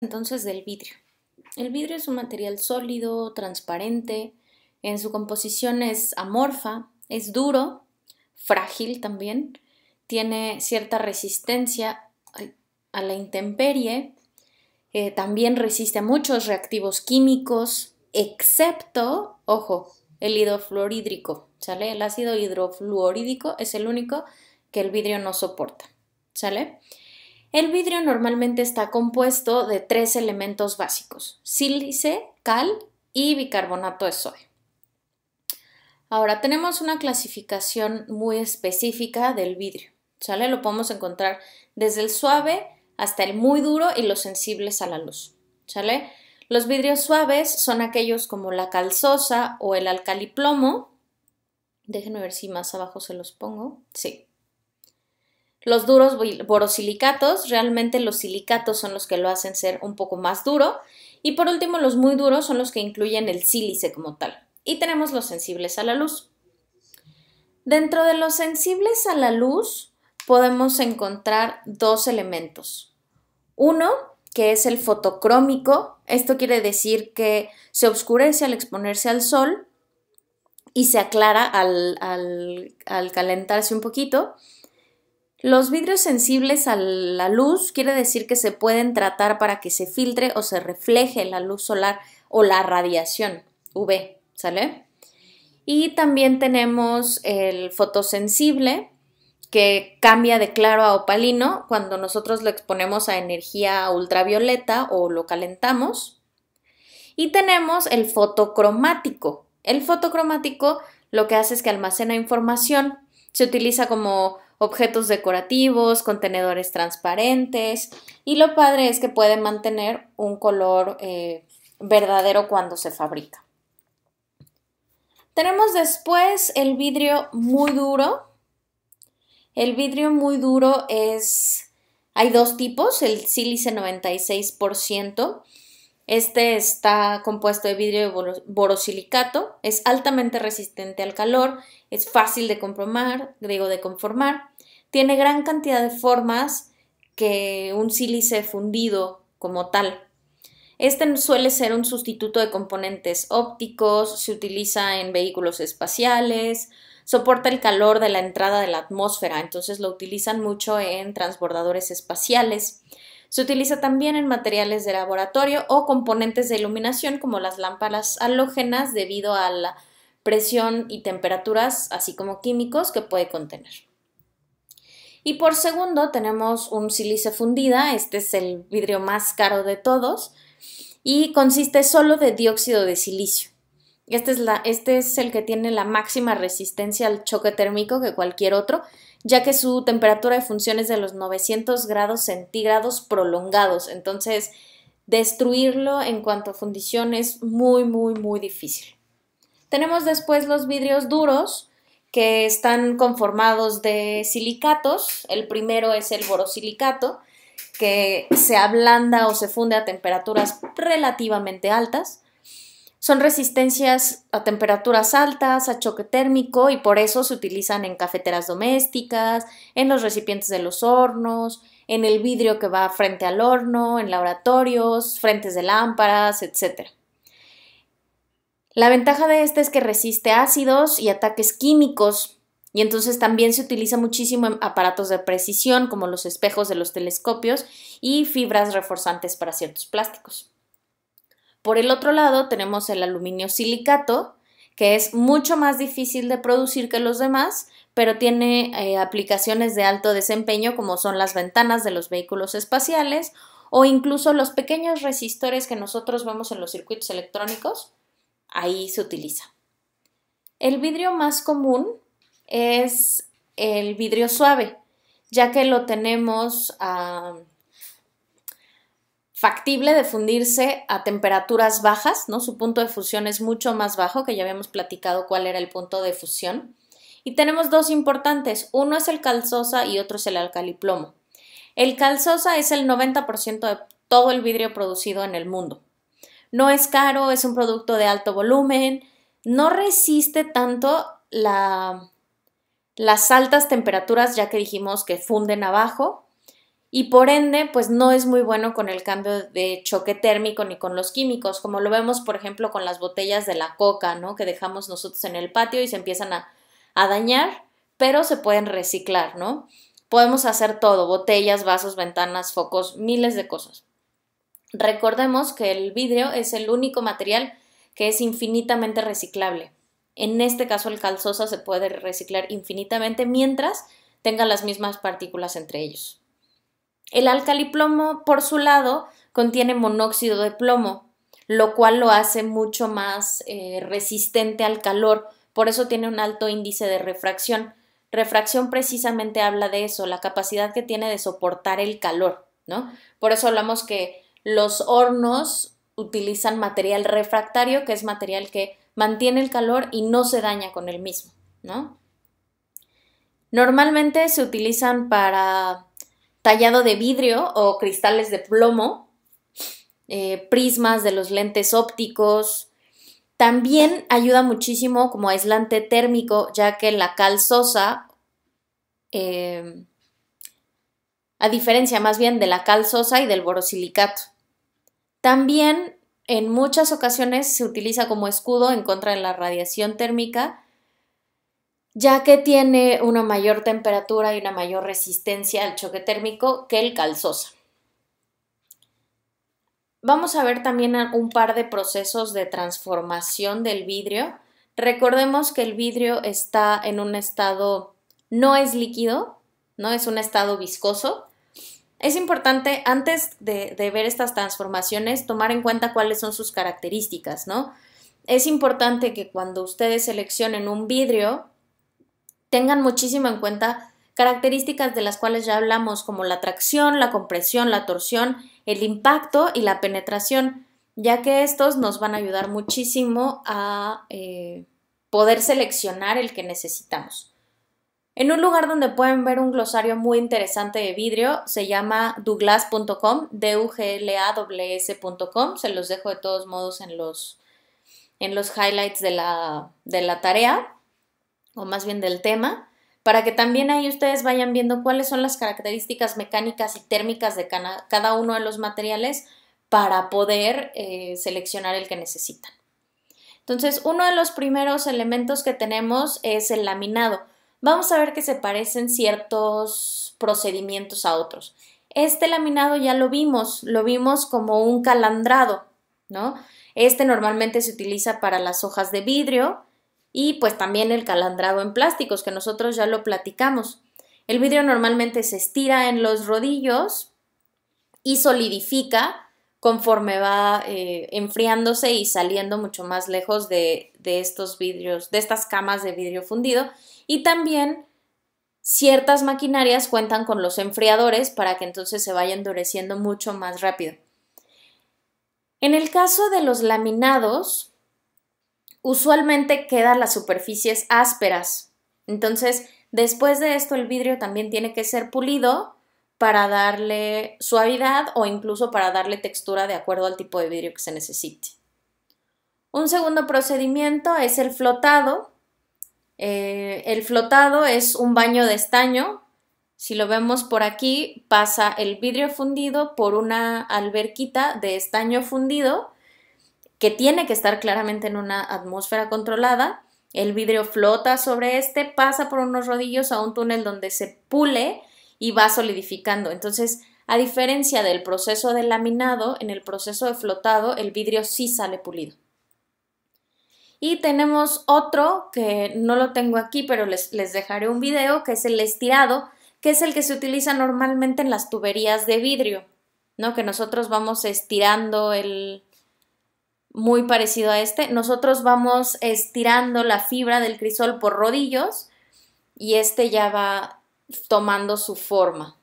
Entonces del vidrio. El vidrio es un material sólido, transparente, en su composición es amorfa, es duro, frágil también, tiene cierta resistencia a la intemperie, también resiste a muchos reactivos químicos, excepto, ojo, el hidrofluorhídrico, ¿sale? El ácido hidrofluorhídrico es el único que el vidrio no soporta, ¿sale? El vidrio normalmente está compuesto de 3 elementos básicos: sílice, cal y bicarbonato de sodio. Ahora tenemos una clasificación muy específica del vidrio, ¿sale? Lo podemos encontrar desde el suave hasta el muy duro y los sensibles a la luz, ¿sale? Los vidrios suaves son aquellos como la calzosa o el alcaliplomo. Déjenme ver si más abajo se los pongo. Sí. Los duros borosilicatos, realmente los silicatos son los que lo hacen ser un poco más duro. Y por último, los muy duros son los que incluyen el sílice como tal. Y tenemos los sensibles a la luz. Dentro de los sensibles a la luz podemos encontrar 2 elementos. Uno, que es el fotocrómico. Esto quiere decir que se oscurece al exponerse al sol y se aclara al calentarse un poquito. Los vidrios sensibles a la luz quiere decir que se pueden tratar para que se filtre o se refleje la luz solar o la radiación UV, ¿sale? Y también tenemos el fotosensible, que cambia de claro a opalino cuando nosotros lo exponemos a energía ultravioleta o lo calentamos. Y tenemos el fotocromático. El fotocromático lo que hace es que almacena información. Se utiliza como objetos decorativos, contenedores transparentes, y lo padre es que puede mantener un color verdadero cuando se fabrica. Tenemos después el vidrio muy duro. El vidrio muy duro hay 2 tipos, el sílice 96%. Este está compuesto de vidrio borosilicato, es altamente resistente al calor, es fácil de conformar, tiene gran cantidad de formas que un sílice fundido como tal. Este suele ser un sustituto de componentes ópticos, se utiliza en vehículos espaciales, soporta el calor de la entrada de la atmósfera, entonces lo utilizan mucho en transbordadores espaciales. Se utiliza también en materiales de laboratorio o componentes de iluminación como las lámparas halógenas debido a la presión y temperaturas, así como químicos que puede contener. Y por segundo tenemos un sílice fundida, este es el vidrio más caro de todos y consiste solo de dióxido de silicio. Este es el que tiene la máxima resistencia al choque térmico que cualquier otro, ya que su temperatura de función es de los 900 grados centígrados prolongados. Entonces, destruirlo en cuanto a fundición es muy, muy, muy difícil. Tenemos después los vidrios duros, que están conformados de silicatos. El primero es el borosilicato, que se ablanda o se funde a temperaturas relativamente altas. Son resistencias a temperaturas altas, a choque térmico, y por eso se utilizan en cafeteras domésticas, en los recipientes de los hornos, en el vidrio que va frente al horno, en laboratorios, frentes de lámparas, etc. La ventaja de este es que resiste ácidos y ataques químicos, y entonces también se utiliza muchísimo en aparatos de precisión como los espejos de los telescopios y fibras reforzantes para ciertos plásticos. Por el otro lado tenemos el aluminio silicato, que es mucho más difícil de producir que los demás, pero tiene aplicaciones de alto desempeño como son las ventanas de los vehículos espaciales o incluso los pequeños resistores que nosotros vemos en los circuitos electrónicos. Ahí se utiliza. El vidrio más común es el vidrio suave, ya que lo tenemos factible de fundirse a temperaturas bajas, ¿no? Su punto de fusión es mucho más bajo, que ya habíamos platicado cuál era el punto de fusión. Y tenemos 2 importantes, uno es el calzosa y otro es el alcaliplomo. El calzosa es el 90% de todo el vidrio producido en el mundo. No es caro, es un producto de alto volumen, no resiste tanto las altas temperaturas, ya que dijimos que funden abajo, y por ende pues no es muy bueno con el cambio de choque térmico ni con los químicos, como lo vemos por ejemplo con las botellas de la Coca, ¿no? Que dejamos nosotros en el patio y se empiezan a dañar, pero se pueden reciclar, ¿no? Podemos hacer todo, botellas, vasos, ventanas, focos, miles de cosas. Recordemos que el vidrio es el único material que es infinitamente reciclable. En este caso el cal sosa se puede reciclar infinitamente mientras tenga las mismas partículas entre ellos. El alcaliplomo, por su lado, contiene monóxido de plomo, lo cual lo hace mucho más resistente al calor, por eso tiene un alto índice de refracción. Refracción precisamente habla de eso, la capacidad que tiene de soportar el calor, ¿no? Por eso hablamos que los hornos utilizan material refractario, que es material que mantiene el calor y no se daña con el mismo, ¿no? Normalmente se utilizan para tallado de vidrio o cristales de plomo, prismas de los lentes ópticos. También ayuda muchísimo como aislante térmico, ya que la cal sosa, a diferencia más bien de la cal sosa y del borosilicato. También en muchas ocasiones se utiliza como escudo en contra de la radiación térmica, ya que tiene una mayor temperatura y una mayor resistencia al choque térmico que el cal sosa. Vamos a ver también un par de procesos de transformación del vidrio. Recordemos que el vidrio está en un estado, no es líquido, no es un estado viscoso. Es importante, antes de ver estas transformaciones, tomar en cuenta cuáles son sus características, ¿no? Es importante que cuando ustedes seleccionen un vidrio, tengan muchísimo en cuenta características de las cuales ya hablamos, como la tracción, la compresión, la torsión, el impacto y la penetración, ya que estos nos van a ayudar muchísimo a poder seleccionar el que necesitamos. En un lugar donde pueden ver un glosario muy interesante de vidrio, se llama douglas.com, DUGLAWS.com, se los dejo de todos modos en los highlights de la tarea, o más bien del tema, para que también ahí ustedes vayan viendo cuáles son las características mecánicas y térmicas de cada uno de los materiales para poder seleccionar el que necesitan. Entonces, uno de los primeros elementos que tenemos es el laminado. Vamos a ver que se parecen ciertos procedimientos a otros. Este laminado ya lo vimos como un calandrado, ¿no? Este normalmente se utiliza para las hojas de vidrio y pues también el calandrado en plásticos, que nosotros ya lo platicamos. El vidrio normalmente se estira en los rodillos y solidifica conforme va enfriándose y saliendo mucho más lejos de estos vidrios, de estas camas de vidrio fundido. Y también ciertas maquinarias cuentan con los enfriadores para que entonces se vaya endureciendo mucho más rápido. En el caso de los laminados, usualmente quedan las superficies ásperas. Entonces, después de esto, el vidrio también tiene que ser pulido para darle suavidad o incluso para darle textura de acuerdo al tipo de vidrio que se necesite. Un segundo procedimiento es el flotado. El flotado es un baño de estaño. Si lo vemos por aquí, pasa el vidrio fundido por una alberquita de estaño fundido que tiene que estar claramente en una atmósfera controlada. El vidrio flota sobre este, pasa por unos rodillos a un túnel donde se pule y va solidificando. Entonces, a diferencia del proceso de laminado, en el proceso de flotado el vidrio sí sale pulido. Y tenemos otro que no lo tengo aquí, pero les dejaré un video, que es el estirado, que es el que se utiliza normalmente en las tuberías de vidrio, ¿no? Que nosotros vamos estirando muy parecido a este, nosotros vamos estirando la fibra del crisol por rodillos y este ya va tomando su forma.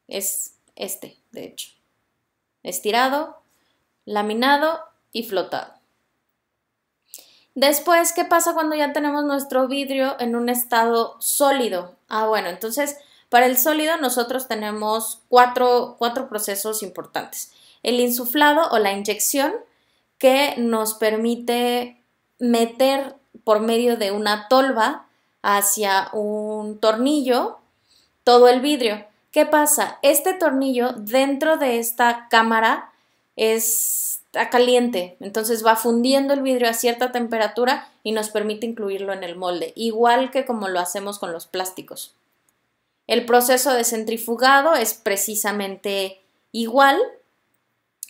Es este, de hecho. Estirado, laminado y flotado. Después, ¿qué pasa cuando ya tenemos nuestro vidrio en un estado sólido? Bueno, entonces para el sólido nosotros tenemos cuatro procesos importantes. El insuflado o la inyección, que nos permite meter por medio de una tolva hacia un tornillo todo el vidrio. ¿Qué pasa? Este tornillo dentro de esta cámara está caliente, entonces va fundiendo el vidrio a cierta temperatura y nos permite incluirlo en el molde, igual que como lo hacemos con los plásticos. El proceso de centrifugado es precisamente igual,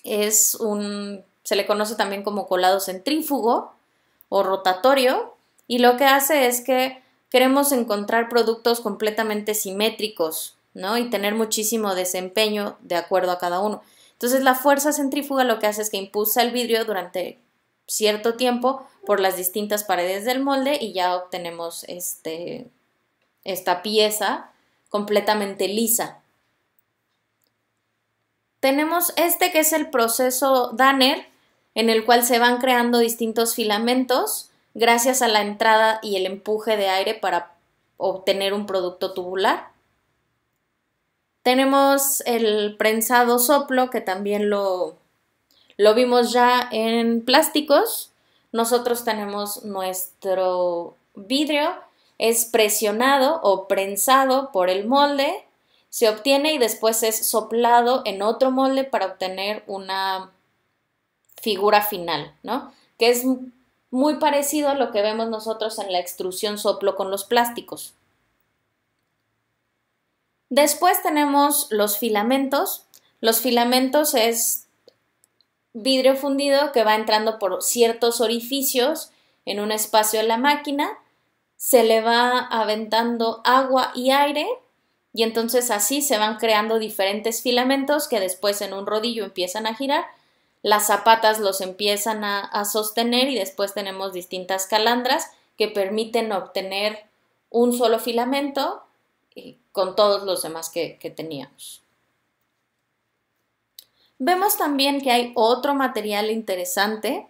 se le conoce también como colado centrífugo o rotatorio, y lo que hace es que queremos encontrar productos completamente simétricos, ¿no? Y tener muchísimo desempeño de acuerdo a cada uno. Entonces la fuerza centrífuga lo que hace es que impulsa el vidrio durante cierto tiempo por las distintas paredes del molde y ya obtenemos esta pieza completamente lisa. Tenemos que es el proceso Danner, en el cual se van creando distintos filamentos gracias a la entrada y el empuje de aire para obtener un producto tubular. Tenemos el prensado soplo, que también lo vimos ya en plásticos. Nosotros tenemos nuestro vidrio, es presionado o prensado por el molde, se obtiene y después es soplado en otro molde para obtener una figura final, ¿no? Que es muy parecido a lo que vemos nosotros en la extrusión soplo con los plásticos. Después tenemos los filamentos. Los filamentos es vidrio fundido que va entrando por ciertos orificios en un espacio de la máquina, se le va aventando agua y aire y entonces así se van creando diferentes filamentos que después en un rodillo empiezan a girar, las zapatas los empiezan a sostener y después tenemos distintas calandras que permiten obtener un solo filamento con todos los demás que teníamos. Vemos también que hay otro material interesante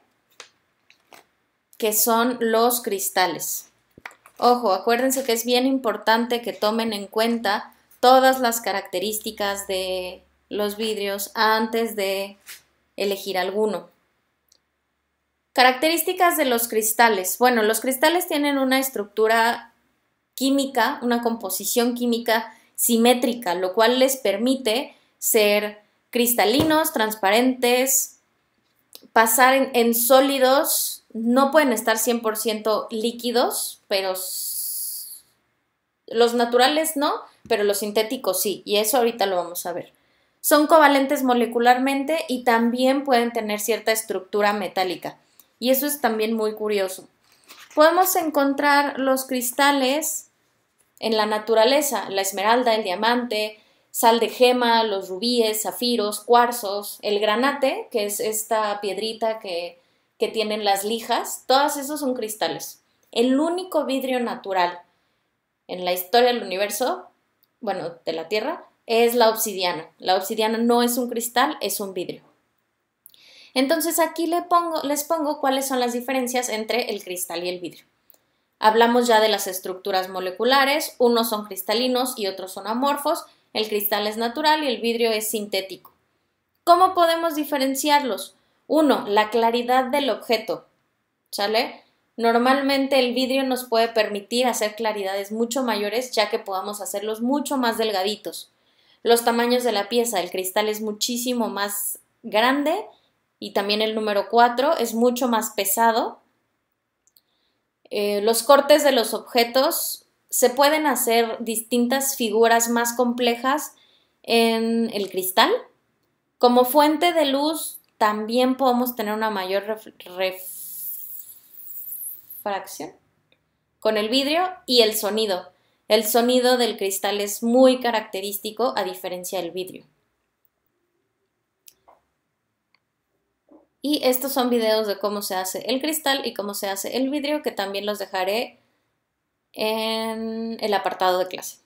que son los cristales. Ojo, acuérdense que es bien importante que tomen en cuenta todas las características de los vidrios antes de elegir alguno. Características de los cristales. Bueno, los cristales tienen una estructura química, una composición química simétrica, lo cual les permite ser cristalinos, transparentes, pasar en sólidos, no pueden estar 100% líquidos, pero los naturales no, pero los sintéticos sí, y eso ahorita lo vamos a ver. Son covalentes molecularmente y también pueden tener cierta estructura metálica, y eso es también muy curioso. Podemos encontrar los cristales en la naturaleza, la esmeralda, el diamante, sal de gema, los rubíes, zafiros, cuarzos, el granate, que es esta piedrita que tienen las lijas, todos esos son cristales. El único vidrio natural en la historia del universo, bueno, de la Tierra, es la obsidiana. La obsidiana no es un cristal, es un vidrio. Entonces aquí les pongo cuáles son las diferencias entre el cristal y el vidrio. Hablamos ya de las estructuras moleculares, unos son cristalinos y otros son amorfos, el cristal es natural y el vidrio es sintético. ¿Cómo podemos diferenciarlos? 1. La claridad del objeto, ¿sale? Normalmente el vidrio nos puede permitir hacer claridades mucho mayores ya que podamos hacerlos mucho más delgaditos. Los tamaños de la pieza, el cristal es muchísimo más grande y también el número 4 es mucho más pesado. Los cortes de los objetos se pueden hacer distintas figuras más complejas en el cristal. Como fuente de luz también podemos tener una mayor refracción con el vidrio y el sonido. El sonido del cristal es muy característico a diferencia del vidrio. Y estos son videos de cómo se hace el cristal y cómo se hace el vidrio, que también los dejaré en el apartado de clase.